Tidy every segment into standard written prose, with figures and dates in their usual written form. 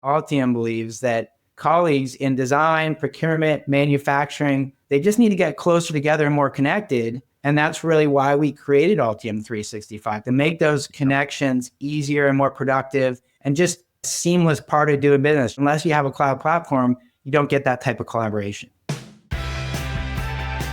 Altium believes that colleagues in design, procurement, manufacturing, they just need to get closer together and more connected. And that's really why we created Altium 365, to make those connections easier and more productive and just a seamless part of doing business. Unless you have a cloud platform, you don't get that type of collaboration.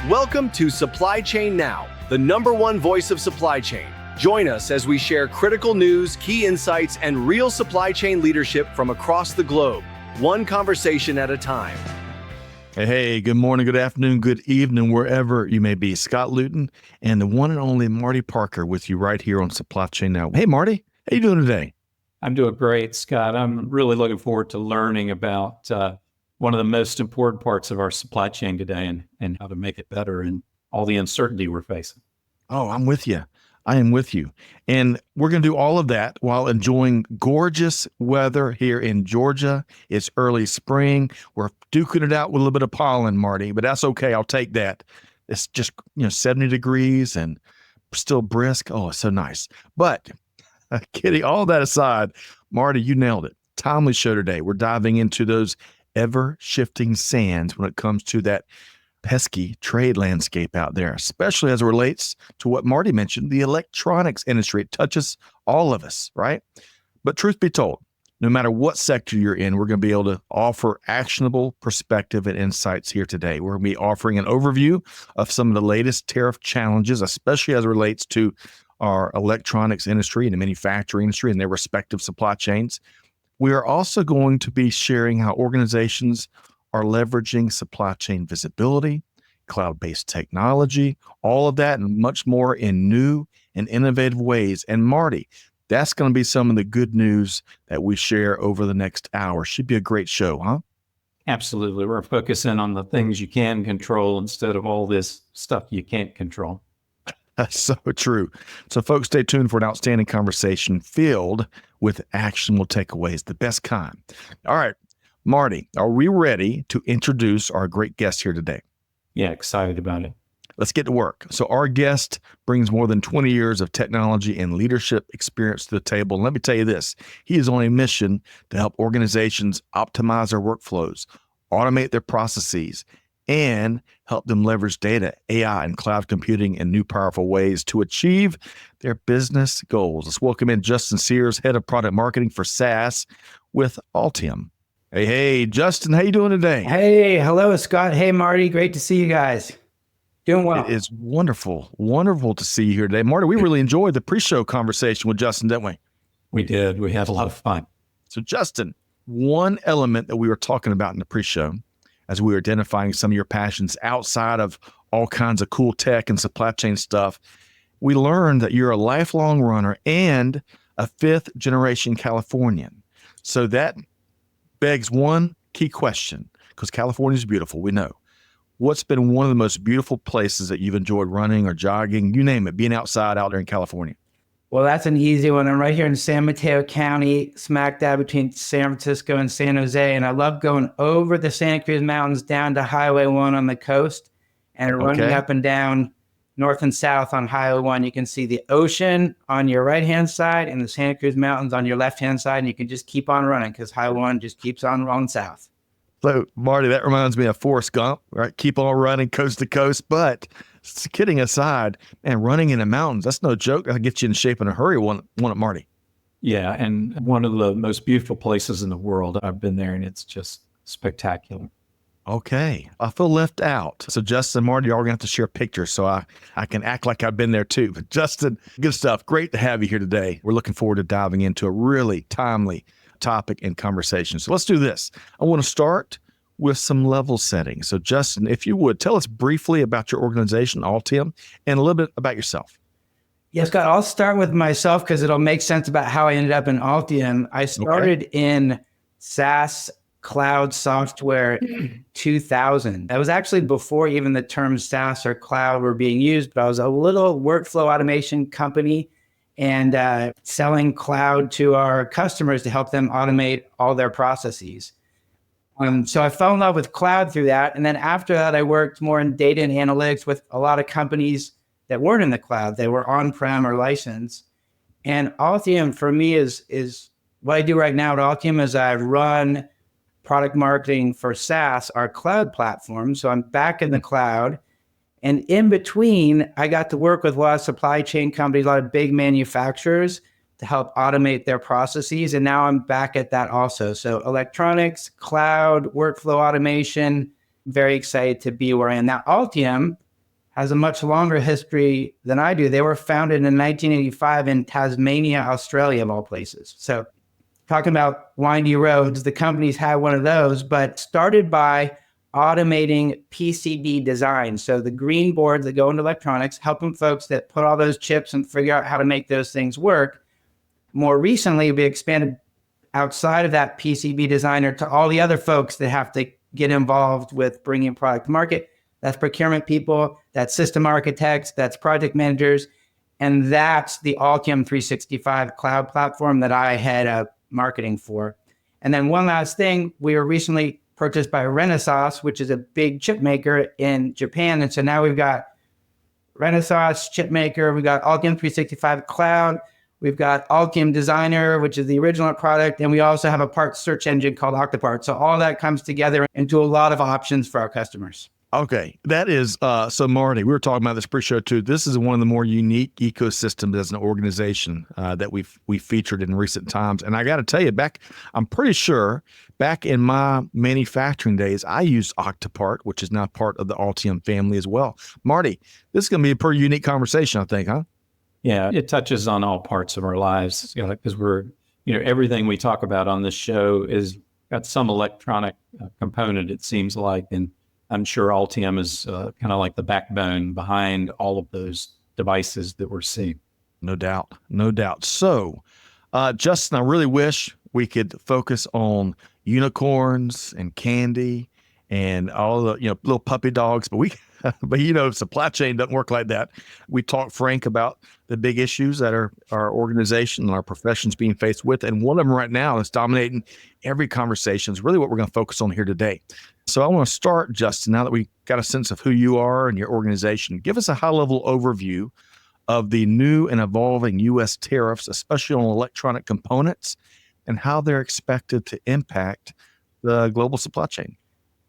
Welcome to Supply Chain Now, the #1 voice of supply chain. Join us as we share critical news, key insights, and real supply chain leadership from across the globe, one conversation at a time. Hey, good morning, good afternoon, good evening, wherever you may be. Scott Luton and the one and only Marty Parker with you right here on Supply Chain Now. Hey, Marty, how you doing today? I'm doing great, Scott. I'm really looking forward to learning about one of the most important parts of our supply chain today and how to make it better and all the uncertainty we're facing. Oh, I'm with you. I am with you. And we're going to do all of that while enjoying gorgeous weather here in Georgia. It's early spring. We're duking it out with a little bit of pollen, Marty, but that's okay. I'll take that. It's just, 70 degrees and still brisk. Oh, it's so nice. But kidding, all that aside, Marty, you nailed it. Timely show today. We're diving into those ever-shifting sands when it comes to that pesky trade landscape out there, especially as it relates to what Marty mentioned, the electronics industry. It touches all of us, right? But truth be told, no matter what sector you're in, we're going to be able to offer actionable perspective and insights here today. We're going to be offering an overview of some of the latest tariff challenges, especially as it relates to our electronics industry and the manufacturing industry and their respective supply chains. We are also going to be sharing how organizations are leveraging supply chain visibility, cloud-based technology, all of that and much more in new and innovative ways. And Marty, that's going to be some of the good news that we share over the next hour. Should be a great show, huh? Absolutely. We're focusing on the things you can control instead of all this stuff you can't control. That's so true. So folks, stay tuned for an outstanding conversation filled with actionable takeaways, the best kind. All right. Marty, are we ready to introduce our great guest here today? Yeah, excited about it. Let's get to work. So our guest brings more than 20 years of technology and leadership experience to the table. And let me tell you this, he is on a mission to help organizations optimize their workflows, automate their processes, and help them leverage data, AI, and cloud computing in new powerful ways to achieve their business goals. Let's welcome in Justin Sears, Head of Product Marketing for SaaS with Altium. Hey, Justin, how you doing today? Hey, hello, Scott. Hey, Marty. Great to see you guys. Doing well. It is wonderful to see you here today. Marty, we really enjoyed the pre-show conversation with Justin, didn't we? We did. We had a lot of fun. So, Justin, one element that we were talking about in the pre-show as we were identifying some of your passions outside of all kinds of cool tech and supply chain stuff, we learned that you're a lifelong runner and a fifth-generation Californian. So that begs one key question, because California is beautiful, we know. What's been one of the most beautiful places that you've enjoyed running or jogging, you name it, being outside out there in California? Well, that's an easy one. I'm right here in San Mateo County, smack dab between San Francisco and San Jose. And I love going over the Santa Cruz Mountains down to Highway 1 on the coast and running up and down north and south on Highway 1. You can see the ocean on your right-hand side and the Santa Cruz Mountains on your left-hand side. And you can just keep on running because Highway 1 just keeps on rolling south. So, Marty, that reminds me of Forrest Gump, right? Keep on running coast to coast. But kidding aside, man, running in the mountains, that's no joke. That'll get you in shape in a hurry, one at Marty. Yeah, and one of the most beautiful places in the world. I've been there, and it's just spectacular. Okay. I feel left out. So Justin and Marty, y'all are going to have to share pictures so I can act like I've been there too. But Justin, good stuff. Great to have you here today. We're looking forward to diving into a really timely topic and conversation. So let's do this. I want to start with some level setting. So Justin, if you would, tell us briefly about your organization, Altium, and a little bit about yourself. Yes, Scott, I'll start with myself because it'll make sense about how I ended up in Altium. I started in SaaS cloud software 2000. That was actually before even the terms SaaS or cloud were being used, but I was a little workflow automation company and selling cloud to our customers to help them automate all their processes. So I fell in love with cloud through that. And then after that, I worked more in data and analytics with a lot of companies that weren't in the cloud. They were on-prem or licensed. And Altium for me is what I do right now at Altium is I run product marketing for SaaS, our cloud platform. So I'm back in the cloud. And in between, I got to work with a lot of supply chain companies, a lot of big manufacturers to help automate their processes. And now I'm back at that also. So electronics, cloud, workflow automation, very excited to be where I am. Now, Altium has a much longer history than I do. They were founded in 1985 in Tasmania, Australia, of all places. So talking about windy roads, the company's had one of those, but started by automating PCB design. So the green boards that go into electronics, helping folks that put all those chips and figure out how to make those things work. More recently, we expanded outside of that PCB designer to all the other folks that have to get involved with bringing product to market. That's procurement people, that's system architects, that's project managers, and that's the Altium 365 cloud platform that I head marketing for. And then one last thing, we were recently purchased by Renesas, which is a big chip maker in Japan. And so now we've got Renesas chip maker, we've got Altium 365 cloud, we've got Altium Designer, which is the original product, and we also have a parts search engine called Octopart. So all that comes together into a lot of options for our customers. Okay, that is, so Marty, we were talking about this pre-show too. This is one of the more unique ecosystems as an organization that we've featured in recent times. And I got to tell you, I'm pretty sure back in my manufacturing days, I used Octopart, which is now part of the Altium family as well. Marty, this is going to be a pretty unique conversation, I think, huh? Yeah, it touches on all parts of our lives, because everything we talk about on this show is got some electronic component, it seems like, and I'm sure Altium is kind of like the backbone behind all of those devices that we're seeing. No doubt. No doubt. So, Justin, I really wish we could focus on unicorns and candy and all the, little puppy dogs, but supply chain doesn't work like that. We talked frank about the big issues that our organization and our professions being faced with. And one of them right now is dominating every conversation is really what we're going to focus on here today. So I want to start, Justin, now that we got a sense of who you are and your organization, give us a high-level overview of the new and evolving U.S. tariffs, especially on electronic components, and how they're expected to impact the global supply chain.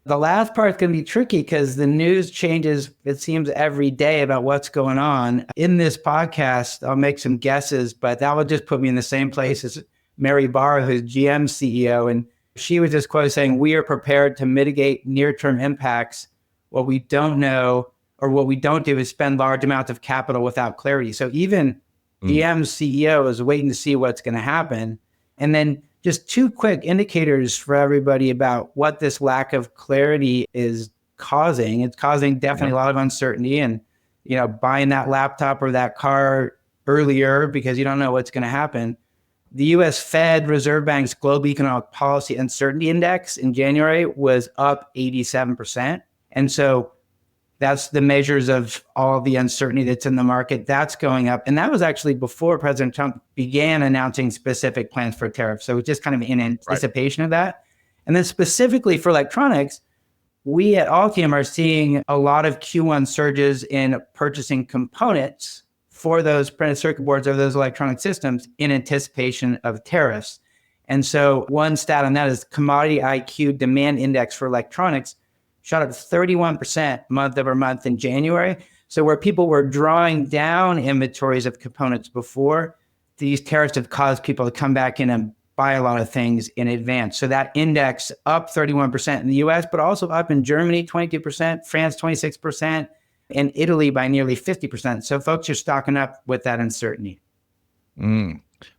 The last part is going to be tricky because the news changes, it seems, every day about what's going on. In this podcast, I'll make some guesses, but that will just put me in the same place as Mary Barra, who's GM CEO, and she was just quoted saying, "We are prepared to mitigate near-term impacts. What we don't know or what we don't do is spend large amounts of capital without clarity." So even GM's CEO is waiting to see what's going to happen. And then just two quick indicators for everybody about what this lack of clarity is causing. It's causing definitely a lot of uncertainty and, buying that laptop or that car earlier because you don't know what's going to happen. The U.S. Fed Reserve Bank's Global Economic Policy Uncertainty Index in January was up 87%. And so that's the measures of all the uncertainty that's in the market. That's going up. And that was actually before President Trump began announcing specific plans for tariffs. So it's just kind of in anticipation of that. And then specifically for electronics, we at Altium are seeing a lot of Q1 surges in purchasing components for those printed circuit boards or those electronic systems in anticipation of tariffs. And so one stat on that is Commodity IQ demand index for electronics shot up 31% month over month in January. So where people were drawing down inventories of components before, these tariffs have caused people to come back in and buy a lot of things in advance. So that index up 31% in the US, but also up in Germany, 22%, France, 26%, and Italy by nearly 50%. So folks are stocking up with that uncertainty.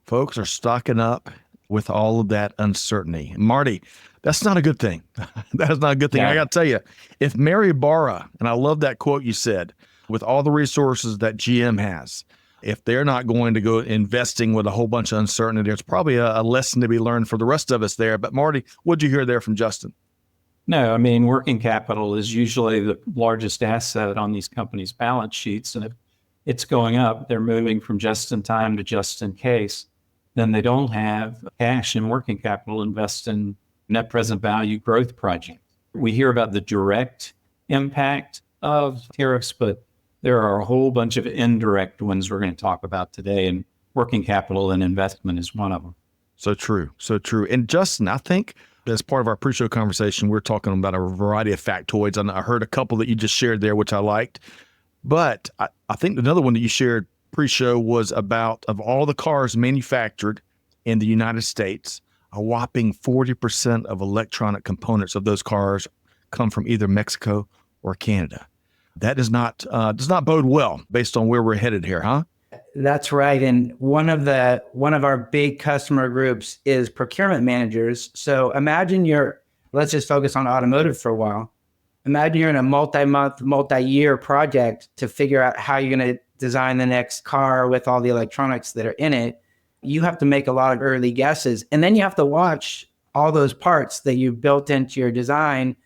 Folks are stocking up with all of that uncertainty. Marty, that's not a good thing. That is not a good thing. Yeah. I got to tell you, if Mary Barra, and I love that quote you said, with all the resources that GM has, if they're not going to go investing with a whole bunch of uncertainty, there's probably a lesson to be learned for the rest of us there. But Marty, what'd you hear there from Justin? No, I mean, working capital is usually the largest asset on these companies' balance sheets. And if it's going up, they're moving from just in time to just in case. Then they don't have cash and working capital invest in net present value growth projects. We hear about the direct impact of tariffs, but there are a whole bunch of indirect ones we're going to talk about today, and working capital and investment is one of them. So true. So true. And Justin, I think as part of our pre-show conversation, we're talking about a variety of factoids. And I heard a couple that you just shared there, which I liked. But I think another one that you shared pre-show was about, of all the cars manufactured in the United States, a whopping 40% of electronic components of those cars come from either Mexico or Canada. That does not bode well based on where we're headed here, huh? That's right. And one of our big customer groups is procurement managers. So imagine let's just focus on automotive for a while. Imagine you're in a multi-month, multi-year project to figure out how you're going to design the next car with all the electronics that are in it. You have to make a lot of early guesses. And then you have to watch all those parts that you've built into your design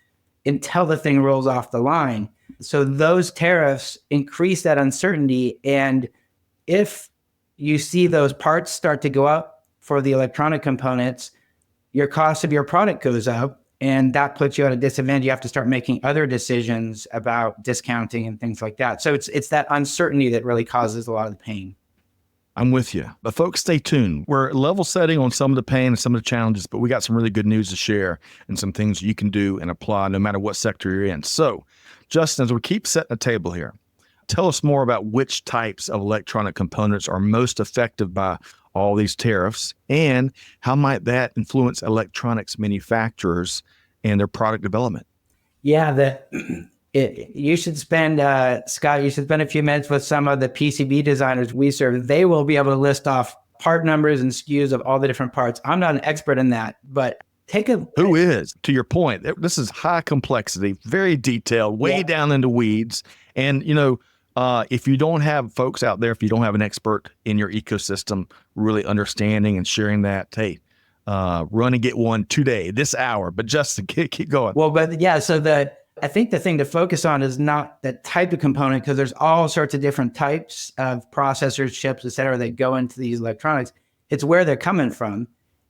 until the thing rolls off the line. So those tariffs increase that uncertainty. And if you see those parts start to go up for the electronic components, your cost of your product goes up, and that puts you at a disadvantage. You have to start making other decisions about discounting and things like that. So it's that uncertainty that really causes a lot of the pain. I'm with you. But folks, stay tuned. We're level setting on some of the pain and some of the challenges, but we got some really good news to share and some things you can do and apply no matter what sector you're in. So, Justin, as we keep setting the table here, tell us more about which types of electronic components are most affected by all these tariffs, and how might that influence electronics manufacturers and their product development? Yeah, you should spend, Scott, you should spend a few minutes with some of the PCB designers we serve. They will be able to list off part numbers and SKUs of all the different parts. I'm not an expert in that, but Who is, to your point, this is high complexity, very detailed, way down into weeds. And, if you don't have folks out there, if you don't have an expert in your ecosystem really understanding and sharing that, hey, run and get one today, this hour. But Justin, keep going. Well, but yeah, so I think the thing to focus on is not the type of component, because there's all sorts of different types of processors, chips, et cetera, that go into these electronics. It's where they're coming from.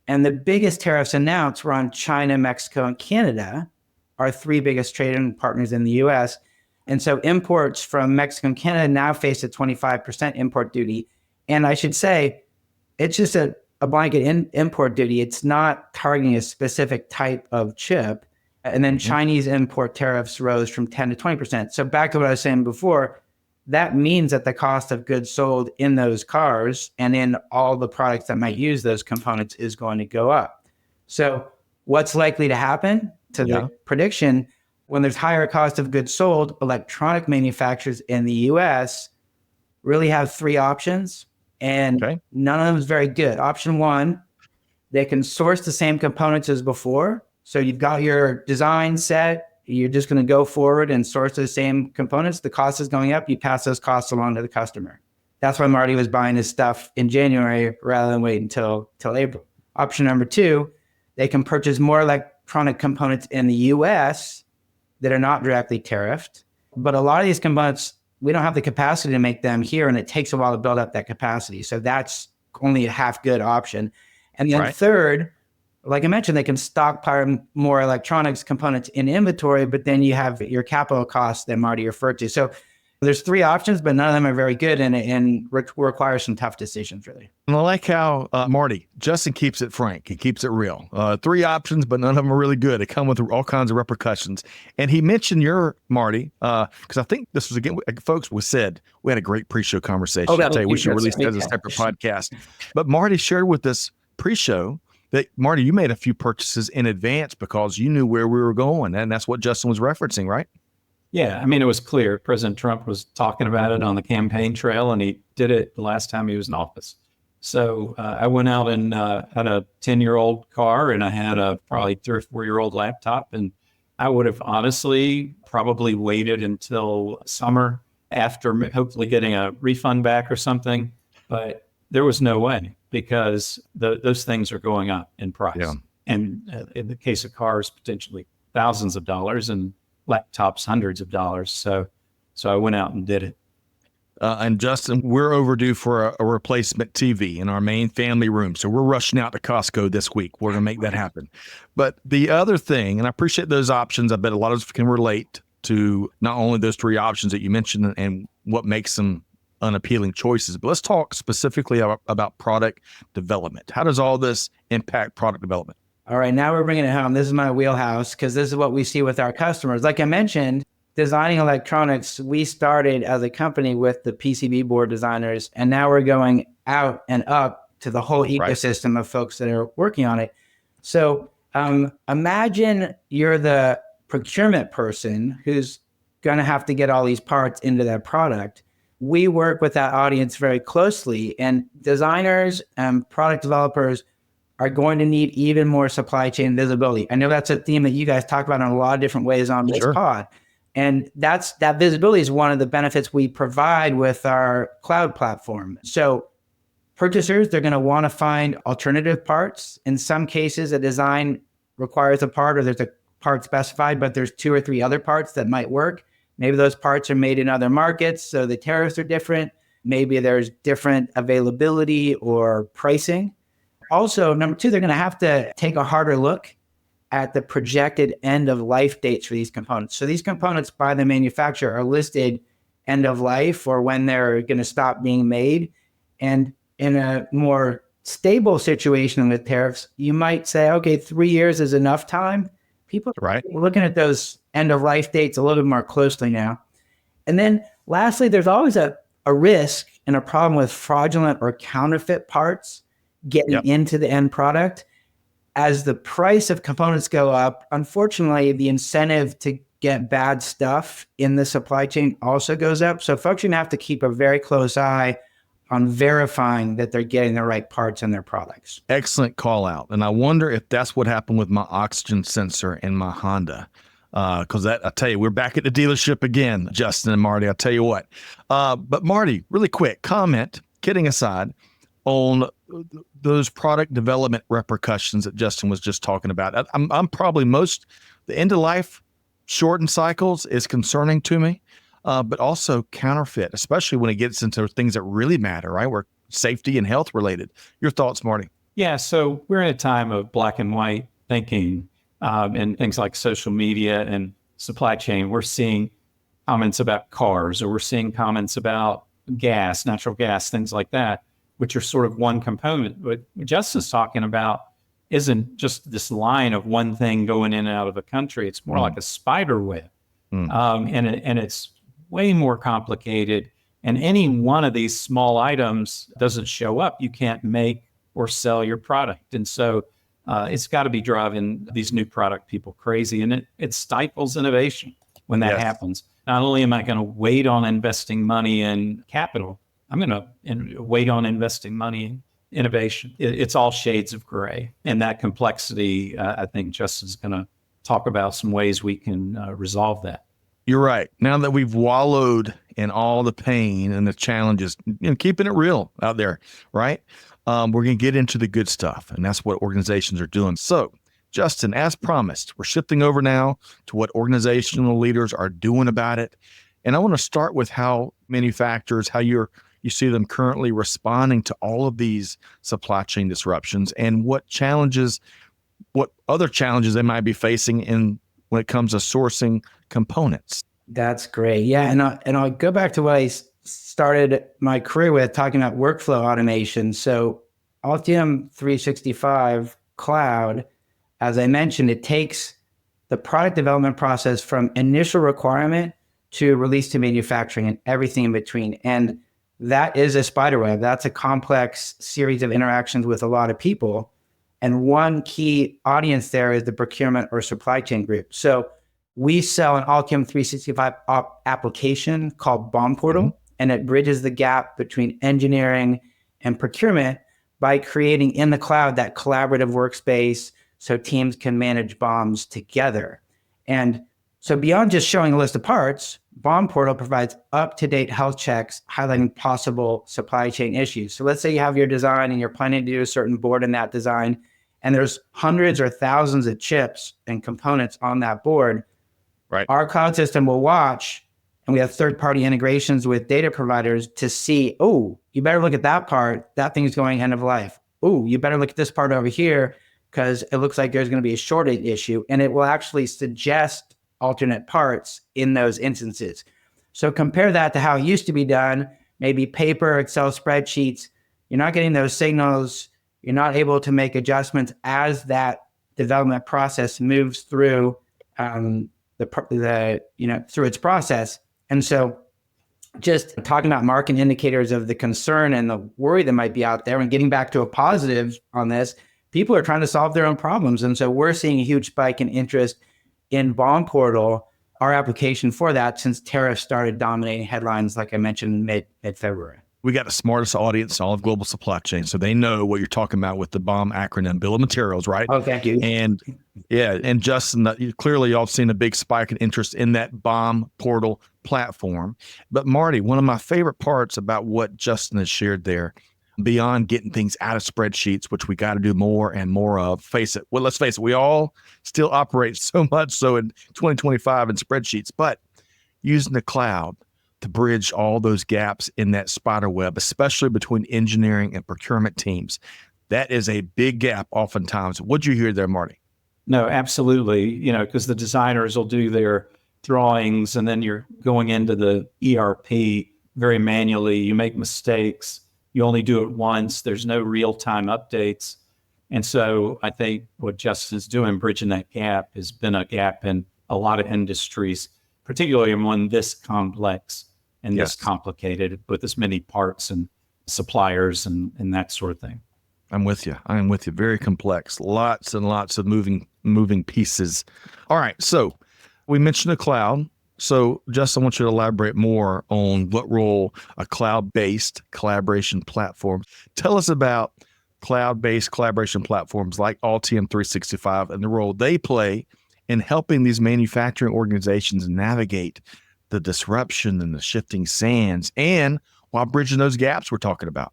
And the biggest tariffs announced were on China, Mexico, and Canada, our three biggest trading partners in the US. And so imports from Mexico and Canada now face a 25% import duty. And I should say, it's just a blanket import duty. It's not targeting a specific type of chip. And then Chinese import tariffs rose from 10 to 20%. So back to what I was saying before, that means that the cost of goods sold in those cars and in all the products that might use those components is going to go up. So what's likely to happen to the prediction? When there's higher cost of goods sold, electronic manufacturers in the US really have three options, and none of them is very good. Option one, they can source the same components as before. So you've got your design set, you're just going to go forward and source the same components. The cost is going up, you pass those costs along to the customer. That's why Marty was buying his stuff in January rather than wait until April. Option number two, they can purchase more electronic components in the US that are not directly tariffed. But a lot of these components, we don't have the capacity to make them here, and it takes a while to build up that capacity. So that's only a half good option. And then third, like I mentioned, they can stockpile more electronics components in inventory, but then you have your capital costs that Marty referred to. So there's three options, but none of them are very good and require some tough decisions, really. And I like how, Marty, Justin keeps it frank. He keeps it real. Three options, but none of them are really good. They come with all kinds of repercussions. And he mentioned Marty, because I think this was, again, folks, we had a great pre-show conversation. I'll tell you, we should release that as a separate podcast. But Marty shared with us pre-show that, Marty, you made a few purchases in advance because you knew where we were going. And that's what Justin was referencing, right? Yeah, I mean, it was clear. President Trump was talking about it on the campaign trail, and he did it the last time he was in office. So I went out and had a 10-year-old car, and I had a probably 3 or 4-year-old laptop. And I would have honestly probably waited until summer after hopefully getting a refund back or something. But there was no way, because those things are going up in price. Yeah. And in the case of cars, potentially thousands of dollars, and laptops, hundreds of dollars. So I went out and did it. And Justin, we're overdue for a replacement TV in our main family room. So we're rushing out to Costco this week. We're going to make that happen. But the other thing, and I appreciate those options. I bet a lot of us can relate to not only those three options that you mentioned and what makes them unappealing choices. But let's talk specifically about product development. How does all this impact product development? All right, now we're bringing it home. This is my wheelhouse because this is what we see with our customers. Like I mentioned, designing electronics, we started as a company with the PCB board designers, and now we're going out and up to the whole ecosystem of folks that are working on it. So imagine you're the procurement person who's going to have to get all these parts into that product. We work with that audience very closely, and designers and product developers are going to need even more supply chain visibility. I know that's a theme that you guys talk about in a lot of different ways on this pod. And that visibility is one of the benefits we provide with our cloud platform. So purchasers, they're going to want to find alternative parts. In some cases, a design requires a part or there's a part specified, but there's 2 or 3 other parts that might work. Maybe those parts are made in other markets, so the tariffs are different. Maybe there's different availability or pricing. Also, number 2, they're going to have to take a harder look at the projected end of life dates for these components. So these components by the manufacturer are listed end of life or when they're going to stop being made. And in a more stable situation with tariffs, you might say, okay, 3 years is enough time. People are looking at those end of life dates a little bit more closely now. And then lastly, there's always a risk and a problem with fraudulent or counterfeit parts getting into the end product. As the price of components go up, unfortunately, the incentive to get bad stuff in the supply chain also goes up. So folks are going to have to keep a very close eye on verifying that they're getting the right parts in their products. Excellent call out. And I wonder if that's what happened with my oxygen sensor in my Honda. Because I tell you, we're back at the dealership again, Justin and Marty, I'll tell you what. But Marty, really quick comment, kidding aside, on those product development repercussions that Justin was just talking about. I'm probably the end of life shortened cycles is concerning to me, but also counterfeit, especially when it gets into things that really matter, right? Where safety and health related. Your thoughts, Marty? Yeah, so we're in a time of black and white thinking and things like social media and supply chain. We're seeing comments about cars, or we're seeing comments about gas, natural gas, things like that, which are sort of one component. But what Justin's talking about isn't just this line of one thing going in and out of the country. It's more like a spider web. And it's way more complicated. And any one of these small items doesn't show up, you can't make or sell your product. And so it's got to be driving these new product people crazy. And it stifles innovation when that happens. Not only am I going to wait on investing money in capital, I'm going to wait on investing money in innovation. It's all shades of gray. And that complexity, I think Justin's going to talk about some ways we can resolve that. You're right. Now that we've wallowed in all the pain and the challenges, keeping it real out there, right? We're going to get into the good stuff. And that's what organizations are doing. So, Justin, as promised, we're shifting over now to what organizational leaders are doing about it. And I want to start with how manufacturers, how you see them currently responding to all of these supply chain disruptions and what other challenges they might be facing when it comes to sourcing components. That's great. Yeah. And I'll go back to what I started my career with, talking about workflow automation. So Altium 365 Cloud, as I mentioned, it takes the product development process from initial requirement to release to manufacturing and everything in between. And that is a spider web. That's a complex series of interactions with a lot of people. And one key audience there is the procurement or supply chain group. So we sell an Altium 365 application called BOM Portal, and it bridges the gap between engineering and procurement by creating in the cloud that collaborative workspace so teams can manage BOMs together. And so beyond just showing a list of parts, BOM Portal provides up-to-date health checks highlighting possible supply chain issues. So let's say you have your design and you're planning to do a certain board in that design, and there's hundreds or thousands of chips and components on that board. Right. Our cloud system will watch, and we have third-party integrations with data providers to see, oh, you better look at that part. That thing's going end of life. Oh, you better look at this part over here because it looks like there's going to be a shortage issue, and it will actually suggest alternate parts in those instances. So compare that to how it used to be done, maybe paper, Excel spreadsheets. You're not getting those signals. You're not able to make adjustments as that development process moves through through its process. And so just talking about market indicators of the concern and the worry that might be out there, and getting back to a positive on this, people are trying to solve their own problems. And so we're seeing a huge spike in interest in Bond Portal, our application for that, since tariffs started dominating headlines, like I mentioned, mid-February. We got the smartest audience in all of global supply chain, so they know what you're talking about with the BOM acronym, Bill of Materials, right? Oh, thank you. And yeah, and Justin, clearly y'all have seen a big spike in interest in that BOM Portal platform. But Marty, one of my favorite parts about what Justin has shared there, beyond getting things out of spreadsheets, which we got to do more and more of, let's face it, we all still operate so much so in 2025 in spreadsheets, but using the cloud to bridge all those gaps in that spider web, especially between engineering and procurement teams. That is a big gap oftentimes. What'd you hear there, Marty? No, absolutely. Because the designers will do their drawings and then you're going into the ERP very manually. You make mistakes. You only do it once. There's no real-time updates. And so I think what Justin's doing, bridging that gap, has been a gap in a lot of industries, particularly in one this complex and this complicated with as many parts and suppliers and that sort of thing. I'm with you. I am with you. Very complex. Lots and lots of moving pieces. All right. So we mentioned the cloud. So Justin, I want you to elaborate more on what role a cloud-based collaboration platform. Tell us about cloud-based collaboration platforms like Altium 365 and the role they play in helping these manufacturing organizations navigate the disruption and the shifting sands, and while bridging those gaps we're talking about.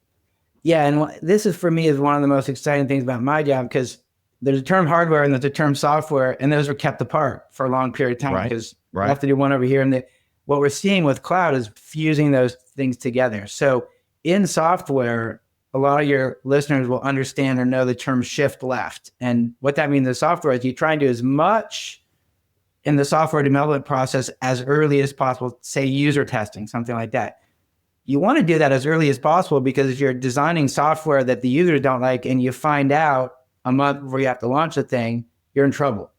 Yeah, and this is, for me, is one of the most exciting things about my job, because there's a term hardware and there's a term software, and those are kept apart for a long period of time because we have to do one over here. And what we're seeing with cloud is fusing those things together. So in software, a lot of your listeners will understand or know the term shift left. And what that means in software is you try and do as much in the software development process as early as possible, say user testing, something like that. You want to do that as early as possible, because if you're designing software that the users don't like and you find out a month before you have to launch the thing, you're in trouble.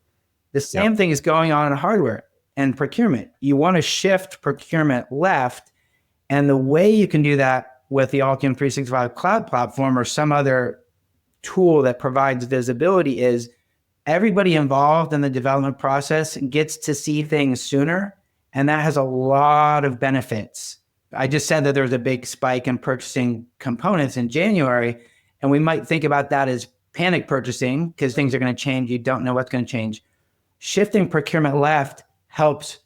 The same thing is going on in hardware and procurement. You want to shift procurement left. And the way you can do that with the Altium 365 cloud platform or some other tool that provides visibility is everybody involved in the development process gets to see things sooner. And that has a lot of benefits. I just said that there was a big spike in purchasing components in January, and we might think about that as panic purchasing because things are going to change. You don't know what's going to change. Shifting procurement left helps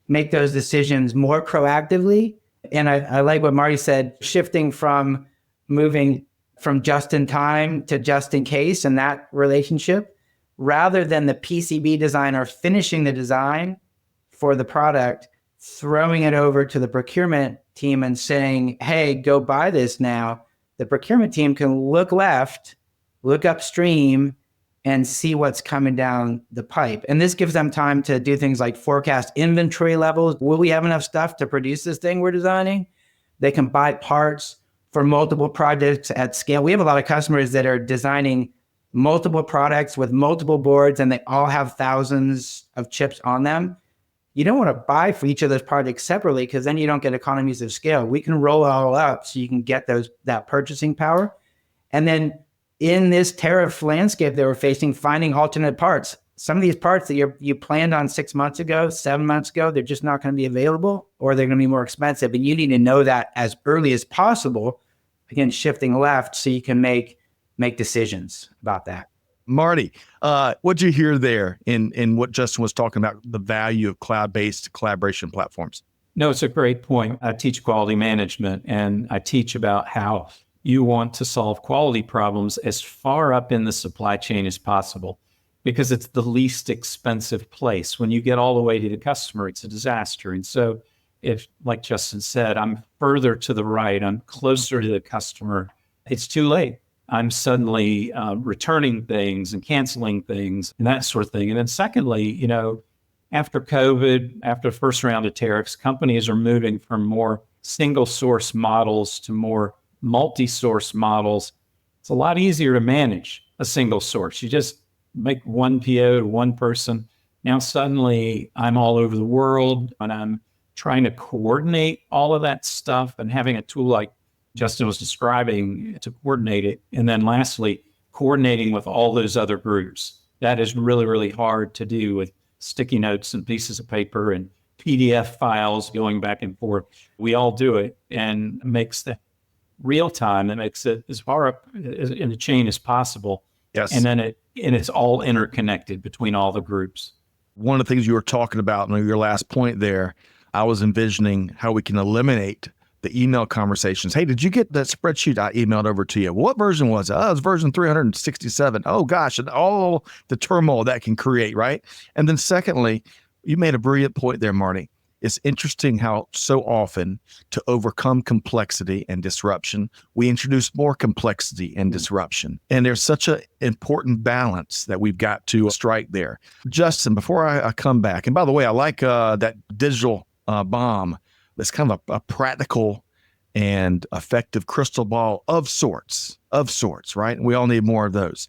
make those decisions more proactively. And I like what Marty said, shifting from moving from just in time to just in case and that relationship, rather than the PCB designer finishing the design for the product, throwing it over to the procurement team and saying, hey, go buy this now. The procurement team can look left, look upstream, and see what's coming down the pipe. And this gives them time to do things like forecast inventory levels. Will we have enough stuff to produce this thing we're designing? They can buy parts for multiple projects at scale. We have a lot of customers that are designing multiple products with multiple boards, and they all have thousands of chips on them. You don't want to buy for each of those projects separately, because then you don't get economies of scale. We can roll it all up so you can get that purchasing power. And then in this tariff landscape that we're facing, finding alternate parts. Some of these parts that you planned on 6 months ago, 7 months ago, they're just not going to be available, or they're going to be more expensive. And you need to know that as early as possible. Again, shifting left so you can make decisions about that. Marty, what'd you hear there in what Justin was talking about, the value of cloud-based collaboration platforms? No, it's a great point. I teach quality management, and I teach about how you want to solve quality problems as far up in the supply chain as possible, because it's the least expensive place. When you get all the way to the customer, it's a disaster. And so if, like Justin said, I'm further to the right, I'm closer to the customer, it's too late. I'm suddenly returning things and canceling things and that sort of thing. And then secondly, after COVID, after the first round of tariffs, companies are moving from more single source models to more multi-source models, it's a lot easier to manage a single source. You just make one PO to one person. Now suddenly I'm all over the world and I'm trying to coordinate all of that stuff, and having a tool like Justin was describing to coordinate it. And then lastly, coordinating with all those other groups. That is really, really hard to do with sticky notes and pieces of paper and PDF files going back and forth. We all do it, and it makes the real time. It makes it as far up in the chain as possible. Yes. And then it's all interconnected between all the groups. One of the things you were talking about in your last point there, I was envisioning how we can eliminate the email conversations. Hey, did you get that spreadsheet I emailed over to you? What version was it? Oh, it was version 367. Oh gosh, and all the turmoil that can create, right? And then secondly, you made a brilliant point there, Marty. It's interesting how so often to overcome complexity and disruption, we introduce more complexity and disruption. And there's such an important balance that we've got to strike there. Justin, before I come back, and by the way, I like that digital bomb. That's kind of a practical and effective crystal ball of sorts, right? And we all need more of those.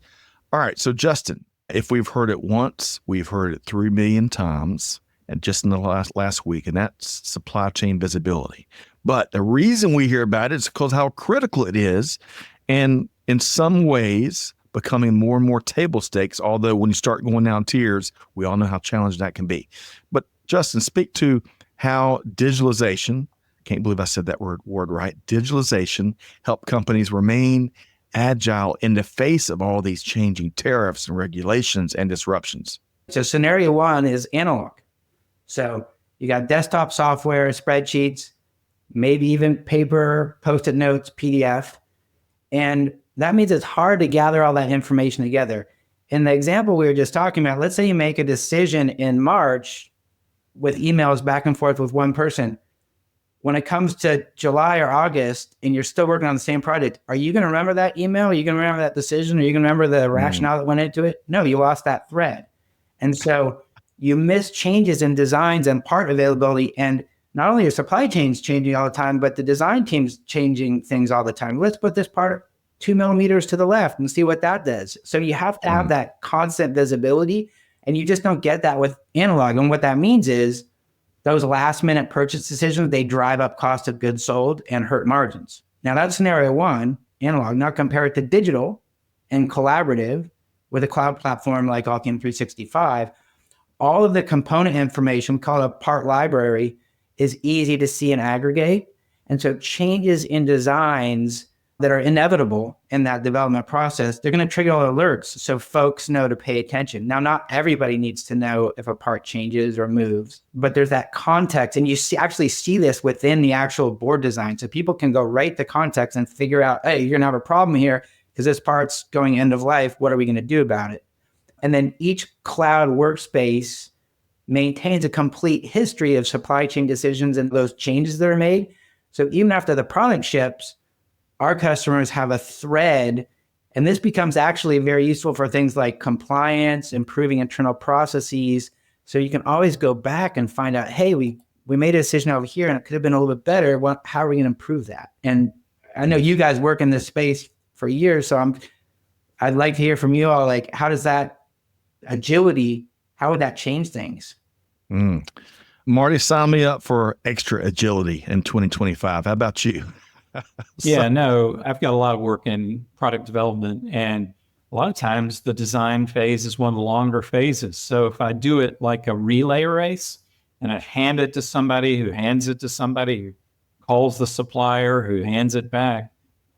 All right. So Justin, if we've heard it once, we've heard it 3 million times, and just in the last week, and that's supply chain visibility. But the reason we hear about it is because how critical it is, and in some ways becoming more and more table stakes, although when you start going down tiers, we all know how challenging that can be. But Justin, speak to how digitalization, can't believe I said that word right, digitalization help companies remain agile in the face of all these changing tariffs and regulations and disruptions. So scenario one is analog. So you got desktop software, spreadsheets, maybe even paper, Post-it notes, PDF. And that means it's hard to gather all that information together. In the example we were just talking about, let's say you make a decision in March with emails back and forth with one person. When it comes to July or August and you're still working on the same project, are you going to remember that email? Are you going to remember that decision? Are you going to remember the rationale that went into it? No, you lost that thread. And so you miss changes in designs and part availability. And not only your supply chain's changing all the time, but the design team's changing things all the time. Let's put this part 2 millimeters to the left and see what that does. So you have to have that constant visibility, and you just don't get that with analog. And what that means is those last minute purchase decisions, they drive up cost of goods sold and hurt margins. Now that's scenario one, analog. Now compare it to digital and collaborative with a cloud platform like Altium 365. All of the component information, called a part library, is easy to see and aggregate. And so changes in designs that are inevitable in that development process, they're going to trigger alerts so folks know to pay attention. Now, not everybody needs to know if a part changes or moves, but there's that context. And you actually see this within the actual board design. So people can go right to context and figure out, hey, you're going to have a problem here because this part's going end of life. What are we going to do about it? And then each cloud workspace maintains a complete history of supply chain decisions and those changes that are made. So even after the product ships, our customers have a thread, and this becomes actually very useful for things like compliance, improving internal processes. So you can always go back and find out, hey, we made a decision over here and it could have been a little bit better. How are we going to improve that? And I know you guys work in this space for years, so I'd like to hear from you all, like, how does that agility, how would that change things? Marty, sign me up for extra agility in 2025. How about you? Yeah, no, I've got a lot of work in product development, and a lot of times the design phase is one of the longer phases. So if I do it like a relay race and I hand it to somebody who hands it to somebody who calls the supplier who hands it back,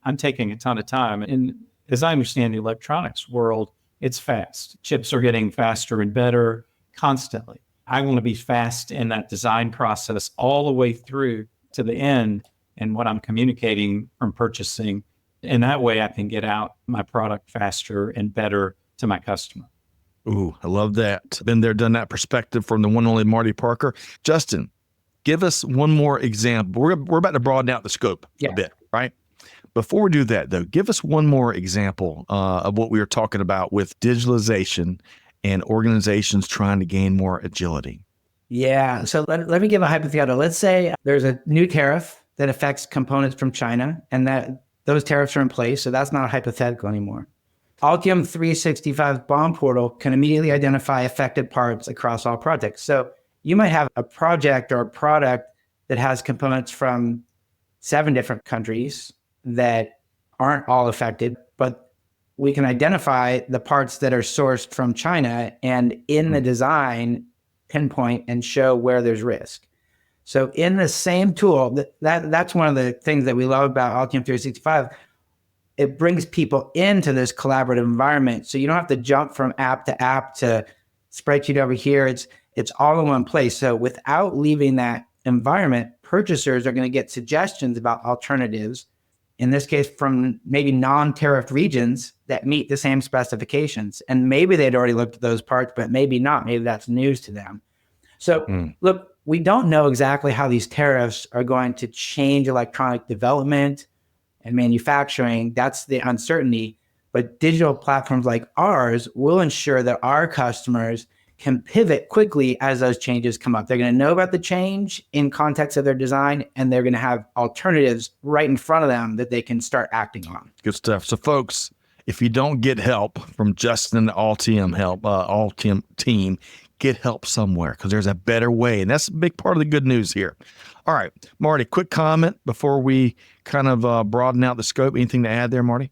I'm taking a ton of time. And as I understand the electronics world, it's fast. Chips are getting faster and better constantly. I want to be fast in that design process all the way through to the end and what I'm communicating from purchasing. And that way I can get out my product faster and better to my customer. Ooh, I love that. Been there, done that perspective from the one and only Marty Parker. Justin, give us one more example. We're about to broaden out the scope a bit, right? Before we do that, though, give us one more example of what we were talking about with digitalization and organizations trying to gain more agility. Yeah. So let me give a hypothetical. Let's say there's a new tariff that affects components from China, and that those tariffs are in place. So that's not hypothetical anymore. Altium 365 BOM portal can immediately identify affected parts across all projects. So you might have a project or a product that has components from 7 different countries that aren't all affected, but we can identify the parts that are sourced from China and in the design pinpoint and show where there's risk. So in the same tool, that's one of the things that we love about Altium 365. It brings people into this collaborative environment. So you don't have to jump from app to spreadsheet over here. It's all in one place. So without leaving that environment, purchasers are going to get suggestions about alternatives, in this case, from maybe non-tariffed regions that meet the same specifications. And maybe they'd already looked at those parts, but maybe not. Maybe that's news to them. So look, we don't know exactly how these tariffs are going to change electronic development and manufacturing. That's the uncertainty. But digital platforms like ours will ensure that our customers can pivot quickly as those changes come up. They're going to know about the change in context of their design, and they're going to have alternatives right in front of them that they can start acting on. Good stuff. So folks, if you don't get help from Justin and the Altium team, get help somewhere, because there's a better way. And that's a big part of the good news here. All right, Marty, quick comment before we kind of broaden out the scope. Anything to add there, Marty?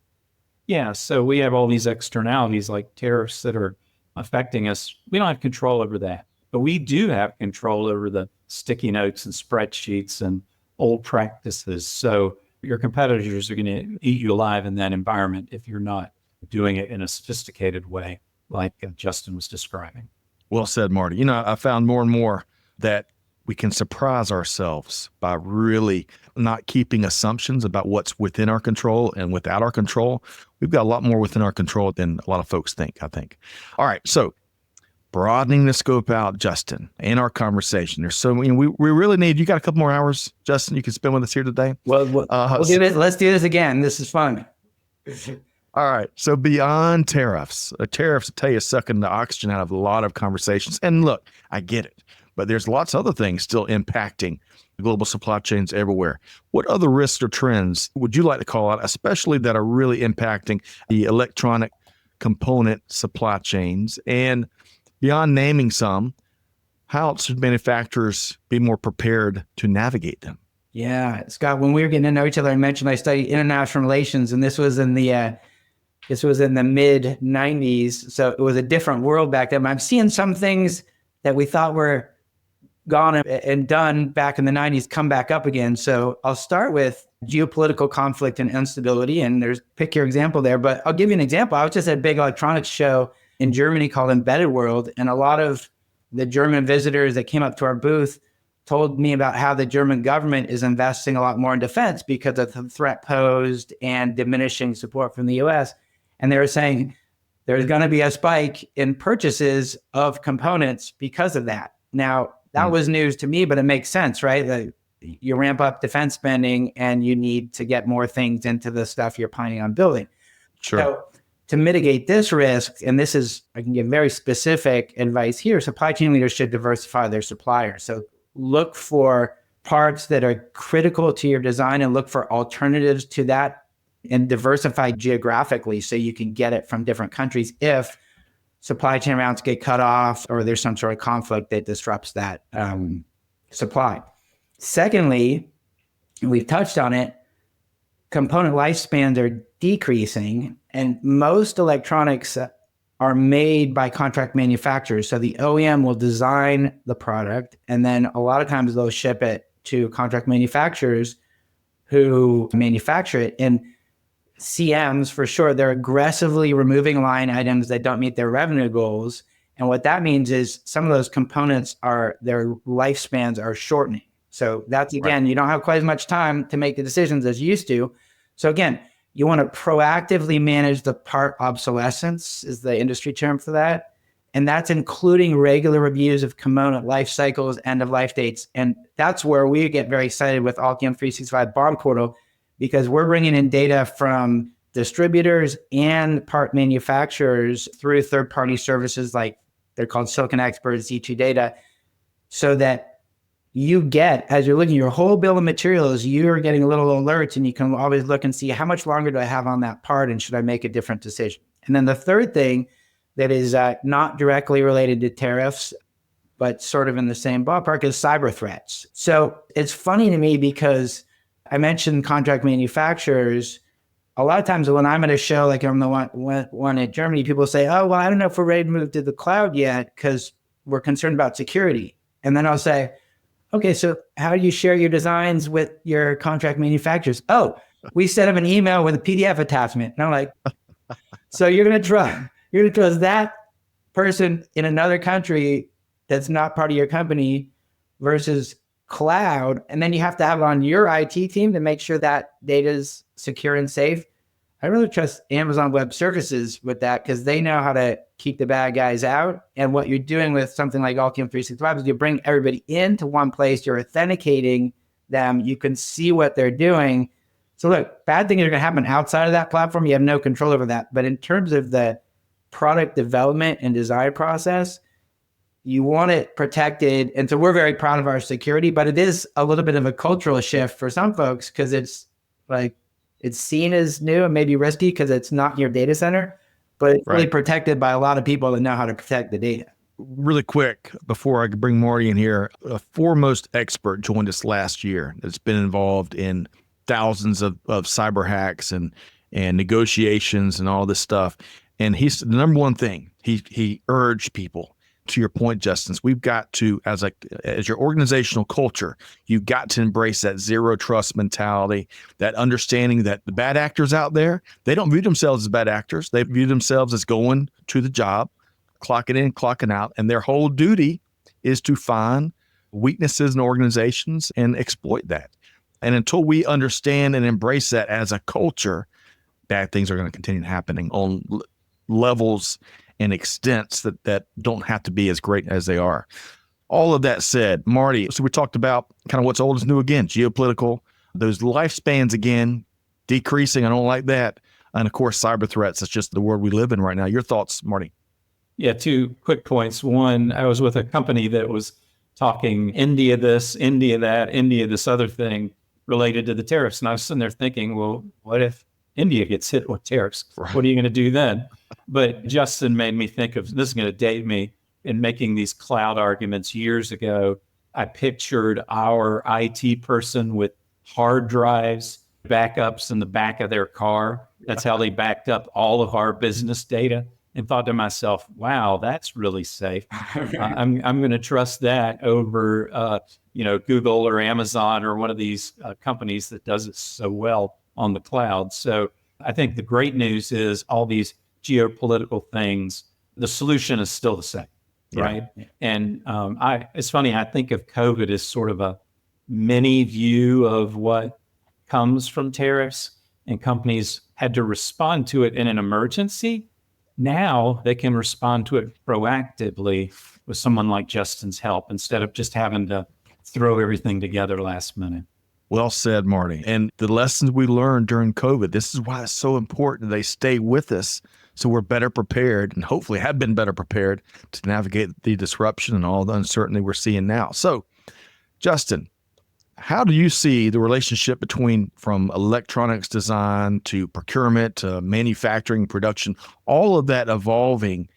Yeah, so we have all these externalities like tariffs that are affecting us. We don't have control over that, but we do have control over the sticky notes and spreadsheets and old practices. So your competitors are going to eat you alive in that environment if you're not doing it in a sophisticated way, like Justin was describing. Well said, Marty. You know, I found more and more that we can surprise ourselves by really not keeping assumptions about what's within our control and without our control. We've got a lot more within our control than a lot of folks think, I think. All right. So broadening the scope out, Justin, in our conversation, there's so many, we really need, you got a couple more hours, Justin, you can spend with us here today? Well, we'll do this. Let's do this again. This is fun. All right. So beyond tariffs, tariffs, I tell you, sucking the oxygen out of a lot of conversations. And look, I get it, but there's lots of other things still impacting the global supply chains everywhere. What other risks or trends would you like to call out, especially that are really impacting the electronic component supply chains? And beyond naming some, how should manufacturers be more prepared to navigate them? Yeah, Scott, when we were getting to know each other, I mentioned I studied international relations, and this was in the mid 90s. So it was a different world back then. I'm seeing some things that we thought were gone and done back in the 90s come back up again. So I'll start with geopolitical conflict and instability, and pick your example there, but I'll give you an example. I was just at a big electronics show in Germany called Embedded World, and a lot of the German visitors that came up to our booth told me about how the German government is investing a lot more in defense because of the threat posed and diminishing support from the US. And they were saying there's going to be a spike in purchases of components because of that. Now, that was news to me, but it makes sense, right? You ramp up defense spending and you need to get more things into the stuff you're planning on building. Sure. So to mitigate this risk, and this is, I can give very specific advice here, supply chain leaders should diversify their suppliers. So look for parts that are critical to your design and look for alternatives to that, and diversify geographically so you can get it from different countries if supply chain routes get cut off or there's some sort of conflict that disrupts that supply. Secondly, we've touched on it, component lifespans are decreasing, and most electronics are made by contract manufacturers. So the OEM will design the product, and then a lot of times they'll ship it to contract manufacturers who manufacture it. And CMs, for sure, they're aggressively removing line items that don't meet their revenue goals. And what that means is some of those components their lifespans are shortening. So that's, again, You don't have quite as much time to make the decisions as you used to. So again, you want to proactively manage the part obsolescence is the industry term for that. And that's including regular reviews of component life cycles, end of life dates. And that's where we get very excited with Altium 365 BOM portal, because we're bringing in data from distributors and part manufacturers through third-party services like they're called Silicon Experts, Z2 Data, so that you get, as you're looking at your whole bill of materials, you're getting little alerts, and you can always look and see how much longer do I have on that part, and should I make a different decision? And then the third thing that is not directly related to tariffs, but sort of in the same ballpark, is cyber threats. So it's funny to me because I mentioned contract manufacturers. A lot of times when I'm at a show, like I'm the one at Germany, people say, oh, well, I don't know if we're ready to move to the cloud yet because we're concerned about security. And then I'll say, okay, so how do you share your designs with your contract manufacturers? Oh, we send them an email with a PDF attachment. And I'm like, so you're going to trust that person in another country that's not part of your company versus cloud. And then you have to have it on your IT team to make sure that data is secure and safe. I really trust Amazon Web Services with that because they know how to keep the bad guys out. And what you're doing with something like Altium 365 is you bring everybody into one place, you're authenticating them, you can see what they're doing. So look, bad things are going to happen outside of that platform. You have no control over that. But in terms of the product development and design process, you want it protected. And so we're very proud of our security, but it is a little bit of a cultural shift for some folks because it's like, it's seen as new and maybe risky because it's not your data center, but it's really protected by a lot of people that know how to protect the data. Really quick, before I bring Marty in here, a foremost expert joined us last year that's been involved in thousands of cyber hacks and negotiations and all this stuff. And he's the number one thing he urged people, to your point, Justin, we've got to, as your organizational culture, you've got to embrace that zero trust mentality, that understanding that the bad actors out there, they don't view themselves as bad actors. They view themselves as going to the job, clocking in, clocking out, and their whole duty is to find weaknesses in organizations and exploit that. And until we understand and embrace that as a culture, bad things are going to continue happening on levels and extents that don't have to be as great as they are. All of that said, Marty, so we talked about kind of what's old is new again, geopolitical, those lifespans again, decreasing. I don't like that. And of course, cyber threats. That's just the world we live in right now. Your thoughts, Marty? Yeah, two quick points. One, I was with a company that was talking India this, India that, India this other thing related to the tariffs. And I was sitting there thinking, well, what if India gets hit with tariffs? Right. What are you going to do then? But Justin made me think of, this is going to date me, in making these cloud arguments years ago. I pictured our IT person with hard drives, backups in the back of their car. That's how they backed up all of our business data, and thought to myself, wow, that's really safe. I'm going to trust that over Google or Amazon or one of these companies that does it so well on the cloud. So I think the great news is all these geopolitical things, the solution is still the same, right? Yeah. And it's funny, I think of COVID as sort of a mini view of what comes from tariffs, and companies had to respond to it in an emergency. Now they can respond to it proactively with someone like Justin's help instead of just having to throw everything together last minute. Well said, Marty. And the lessons we learned during COVID, this is why it's so important they stay with us so we're better prepared, and hopefully have been better prepared to navigate the disruption and all the uncertainty we're seeing now. So, Justin, how do you see the relationship from electronics design to procurement to manufacturing, production, all of that evolving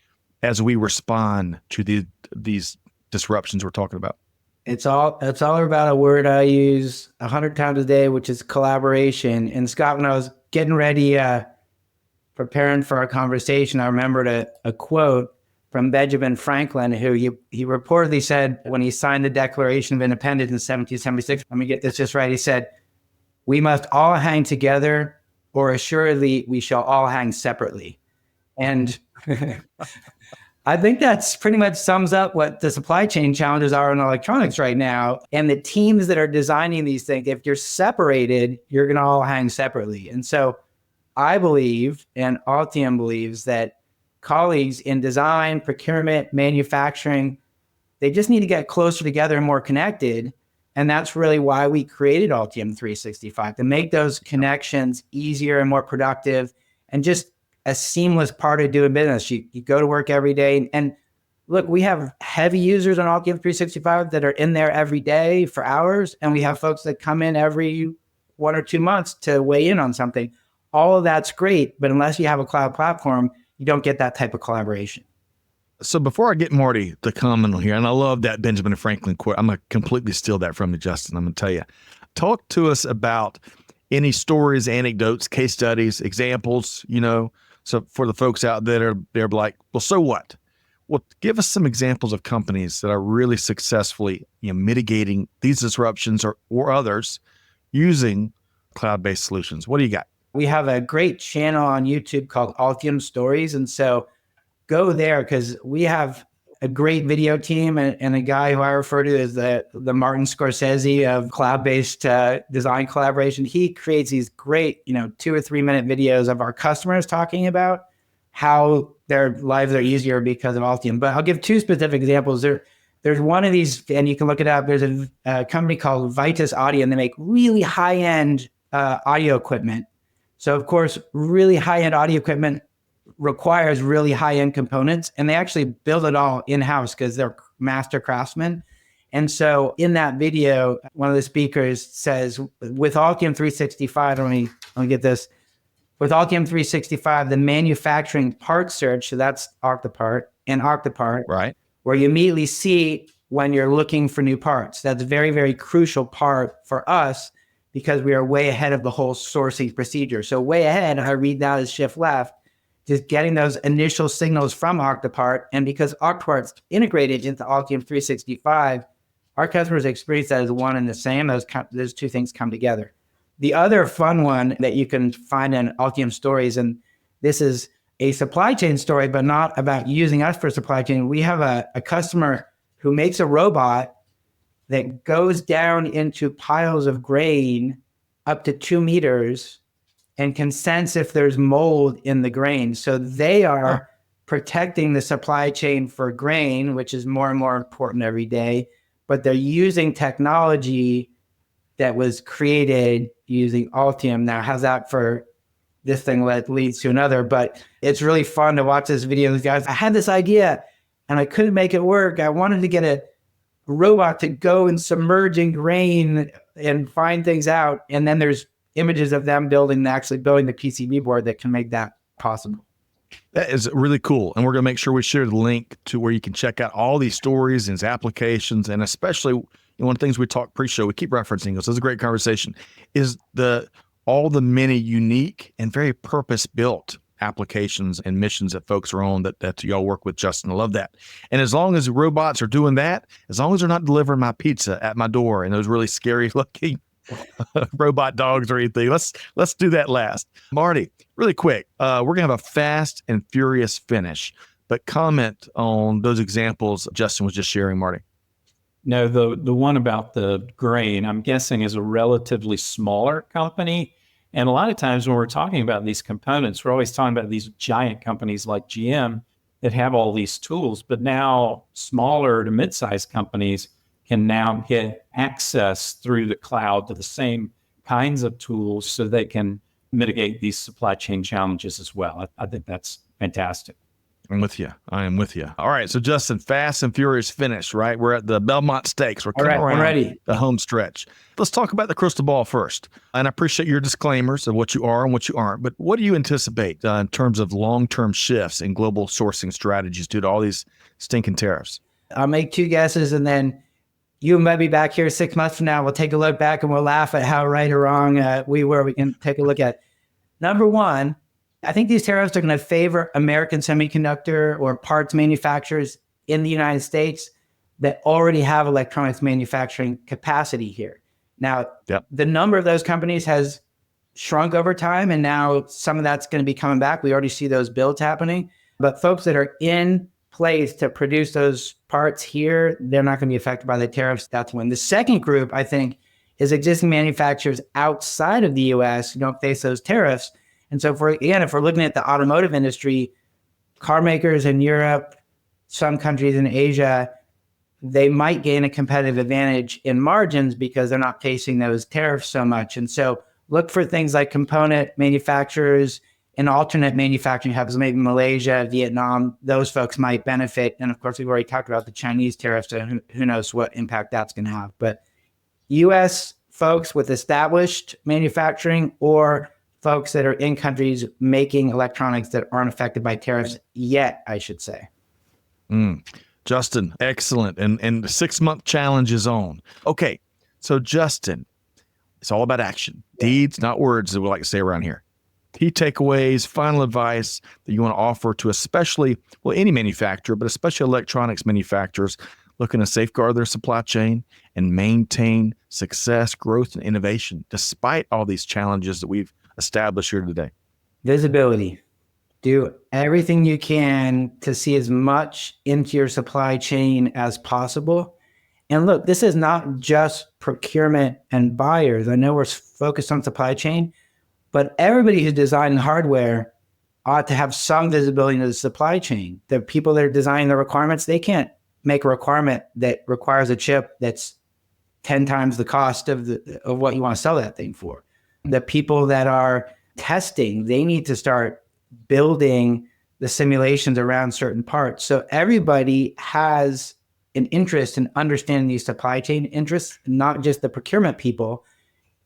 as we respond to these disruptions we're talking about? It's all about a word I use 100 times a day, which is collaboration. And Scott, when I was getting ready, preparing for our conversation, I remembered a quote from Benjamin Franklin, who he reportedly said when he signed the Declaration of Independence in 1776, let me get this just right. He said, "We must all hang together, or assuredly we shall all hang separately." And I think that's pretty much sums up what the supply chain challenges are in electronics right now. And the teams that are designing these things, if you're separated, you're going to all hang separately. And so I believe, and Altium believes, that colleagues in design, procurement, manufacturing, they just need to get closer together and more connected. And that's really why we created Altium 365, to make those connections easier and more productive and just a seamless part of doing business. You go to work every day, and look, we have heavy users on Altium 365 that are in there every day for hours. And we have folks that come in every 1 or 2 months to weigh in on something. All of that's great. But unless you have a cloud platform, you don't get that type of collaboration. So before I get Marty to comment on here, and I love that Benjamin Franklin quote, I'm going to completely steal that from you, Justin. I'm going to tell you. Talk to us about any stories, anecdotes, case studies, examples, so for the folks out there, they're like, well, so what? Well, give us some examples of companies that are really successfully mitigating these disruptions or others using cloud-based solutions. What do you got? We have a great channel on YouTube called Altium Stories. And so go there because we have a great video team and a guy who I refer to as the Martin Scorsese of cloud-based design collaboration. He creates these great, 2 or 3 minute videos of our customers talking about how their lives are easier because of Altium. But I'll give 2 specific examples. There's one of these, and you can look it up. There's a company called Vitus Audio, and they make really high-end audio equipment. So, of course, really high-end audio equipment requires really high-end components, and they actually build it all in-house because they're master craftsmen. And so in that video, one of the speakers says, with Altium 365, let me get this. With Altium 365, the manufacturing part search, so that's Octopart and Octopart, right, where you immediately see when you're looking for new parts. That's a very, very crucial part for us because we are way ahead of the whole sourcing procedure. So way ahead, I read that as shift left, just getting those initial signals from Octopart. And because Octopart's integrated into Altium 365, our customers experience that as one and the same. Those 2 things come together. The other fun one that you can find in Altium Stories, and this is a supply chain story, but not about using us for supply chain. We have a customer who makes a robot that goes down into piles of grain up to 2 meters and can sense if there's mold in the grain. So they are protecting the supply chain for grain, which is more and more important every day, but they're using technology that was created using Altium. Now, how's that for this thing that leads to another? But it's really fun to watch this video. Guys, I had this idea and I couldn't make it work. I wanted to get a robot to go and submerge in grain and find things out. And then there's images of them actually building the PCB board that can make that possible. That is really cool. And we're going to make sure we share the link to where you can check out all these stories and applications. And especially one of the things we talk pre-show, we keep referencing this. This is a great conversation, is all the many unique and very purpose-built applications and missions that folks are on that y'all work with, Justin. I love that. And as long as robots are doing that, as long as they're not delivering my pizza at my door and those really scary looking robot dogs or anything, let's do that last. Marty, really quick, we're gonna have a fast and furious finish, but comment on those examples Justin was just sharing, Marty. No, the one about the grain, I'm guessing, is a relatively smaller company. And a lot of times when we're talking about these components, we're always talking about these giant companies like GM that have all these tools, but now smaller to mid-sized companies can now get access through the cloud to the same kinds of tools so they can mitigate these supply chain challenges as well. I think that's fantastic. I'm with you. I am with you. All right. So Justin, fast and furious finish, right? We're at the Belmont Stakes. We're coming around I'm ready. The home stretch. Let's talk about the crystal ball first. And I appreciate your disclaimers of what you are and what you aren't, but what do you anticipate in terms of long-term shifts in global sourcing strategies due to all these stinking tariffs? I'll make 2 guesses and then you might be back here 6 months from now. We'll take a look back and we'll laugh at how right or wrong we were. We can take a look at. Number one, I think these tariffs are going to favor American semiconductor or parts manufacturers in the United States that already have electronics manufacturing capacity here. Now, The number of those companies has shrunk over time, and now some of that's going to be coming back. We already see those builds happening. But folks that are in place to produce those parts here, they're not going to be affected by the tariffs. That's one. The second group, I think, is existing manufacturers outside of the U.S. who don't face those tariffs. And so, if we're looking at the automotive industry, car makers in Europe, some countries in Asia, they might gain a competitive advantage in margins because they're not facing those tariffs so much. And so look for things like component manufacturers an alternate manufacturing hubs, maybe Malaysia, Vietnam, those folks might benefit. And of course, we've already talked about the Chinese tariffs, so who knows what impact that's going to have. But US folks with established manufacturing or folks that are in countries making electronics that aren't affected by tariffs yet, I should say. Justin, excellent. And the 6-month challenge is on. Okay. So Justin, it's all about action, deeds, not words, as we like to say around here. Key takeaways, final advice that you want to offer to especially, well, any manufacturer, but especially electronics manufacturers looking to safeguard their supply chain and maintain success, growth, and innovation, despite all these challenges that we've established here today. Visibility. Do everything you can to see as much into your supply chain as possible. And look, this is not just procurement and buyers. I know we're focused on supply chain, but everybody who's designing hardware ought to have some visibility into the supply chain. The people that are designing the requirements, they can't make a requirement that requires a chip that's 10 times the cost of what you want to sell that thing for. The people that are testing, they need to start building the simulations around certain parts. So everybody has an interest in understanding these supply chain interests, not just the procurement people.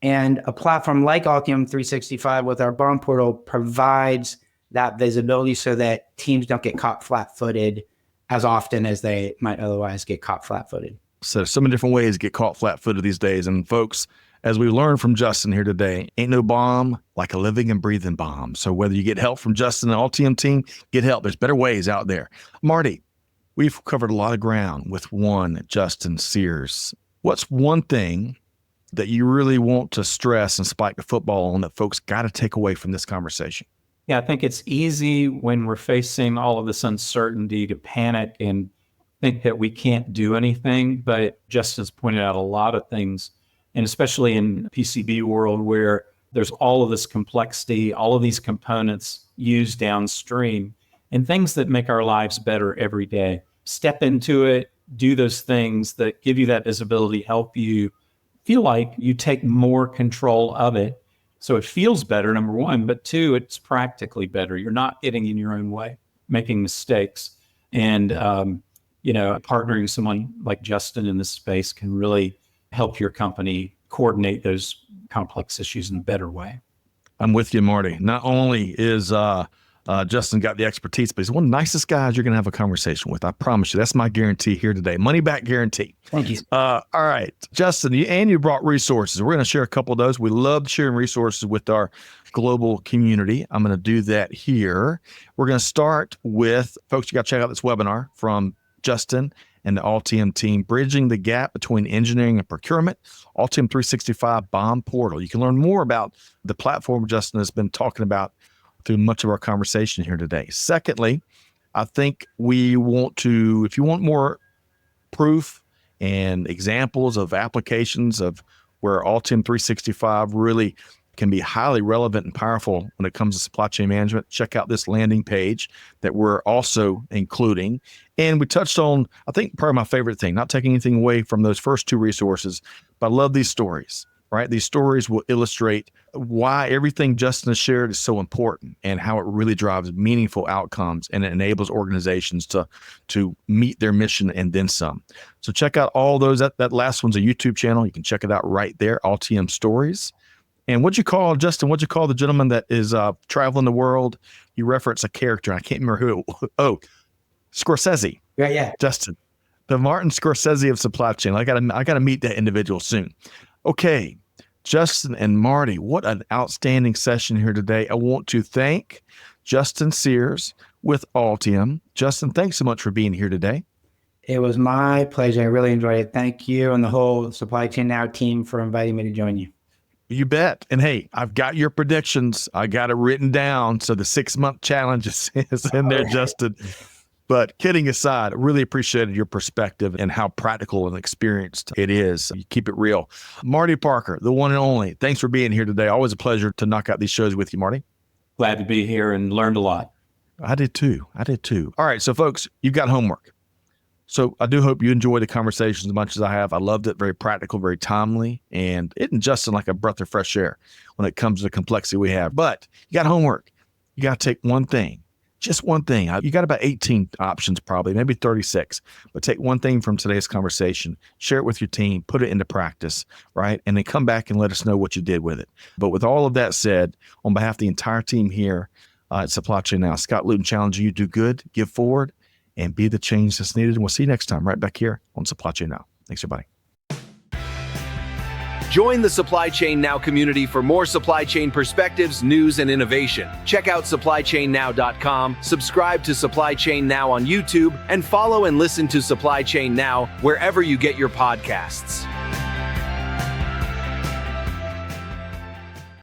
And a platform like Altium 365 with our BOM portal provides that visibility so that teams don't get caught flat-footed as often as they might otherwise get caught flat-footed. So many different ways to get caught flat-footed these days. And folks, as we learned from Justin here today, ain't no bomb like a living and breathing bomb. So whether you get help from Justin and the Altium team, get help. There's better ways out there. Marty, we've covered a lot of ground with one Justin Sears. What's one thing that you really want to stress and spike the football on that folks got to take away from this conversation? Yeah, I think it's easy when we're facing all of this uncertainty to panic and think that we can't do anything. But Justin's pointed out a lot of things, and especially in PCB world where there's all of this complexity, all of these components used downstream, and things that make our lives better every day. Step into it, do those things that give you that visibility, help you feel like you take more control of it. So it feels better, number one, but two, it's practically better. You're not getting in your own way, making mistakes. And, partnering with someone like Justin in this space can really help your company coordinate those complex issues in a better way. I'm with you, Marty. Not only is Justin got the expertise, but he's one of the nicest guys you're going to have a conversation with. I promise you. That's my guarantee here today. Money back guarantee. Thank you. All right, Justin, you brought resources. We're going to share a couple of those. We love sharing resources with our global community. I'm going to do that here. We're going to start with, folks, you got to check out this webinar from Justin and the Altium team, Bridging the Gap Between Engineering and Procurement, Altium 365 BOM Portal. You can learn more about the platform Justin has been talking about through much of our conversation here today. Secondly, I think we want to, if you want more proof and examples of applications of where Altium 365 really can be highly relevant and powerful when it comes to supply chain management, check out this landing page that we're also including. And we touched on, I think, probably my favorite thing, not taking anything away from those first two resources, but I love these stories, right? These stories will illustrate why everything Justin has shared is so important and how it really drives meaningful outcomes and it enables organizations to meet their mission and then some. So check out all those. That last one's a YouTube channel. You can check it out right there, Altium Stories. And what'd you call the gentleman that is traveling the world? You reference a character. I can't remember who. Scorsese. Yeah. Justin, the Martin Scorsese of supply chain. I gotta meet that individual soon. Okay, Justin and Marty, what an outstanding session here today. I want to thank Justin Sears with Altium. Justin, thanks so much for being here today. It was my pleasure. I really enjoyed it. Thank you and the whole Supply Chain Now team for inviting me to join you. You bet. And hey, I've got your predictions. I got it written down. So the 6-month challenge is in there, Justin. But kidding aside, I really appreciated your perspective and how practical and experienced it is. You keep it real. Marty Parker, the one and only, thanks for being here today. Always a pleasure to knock out these shows with you, Marty. Glad to be here and learned a lot. I did too. All right. So folks, you've got homework. So I do hope you enjoy the conversations as much as I have. I loved it. Very practical, very timely, and isn't Justin like a breath of fresh air when it comes to the complexity we have. But you got homework. You got to take one thing, just one thing. You got about 18 options, probably, maybe 36, but take one thing from today's conversation, share it with your team, put it into practice, right? And then come back and let us know what you did with it. But with all of that said, on behalf of the entire team here at Supply Chain Now, Scott Luton challenging you to do good, give forward, and be the change that's needed. And we'll see you next time right back here on Supply Chain Now. Thanks, everybody. Join the Supply Chain Now community for more supply chain perspectives, news, and innovation. Check out supplychainnow.com, subscribe to Supply Chain Now on YouTube, and follow and listen to Supply Chain Now wherever you get your podcasts.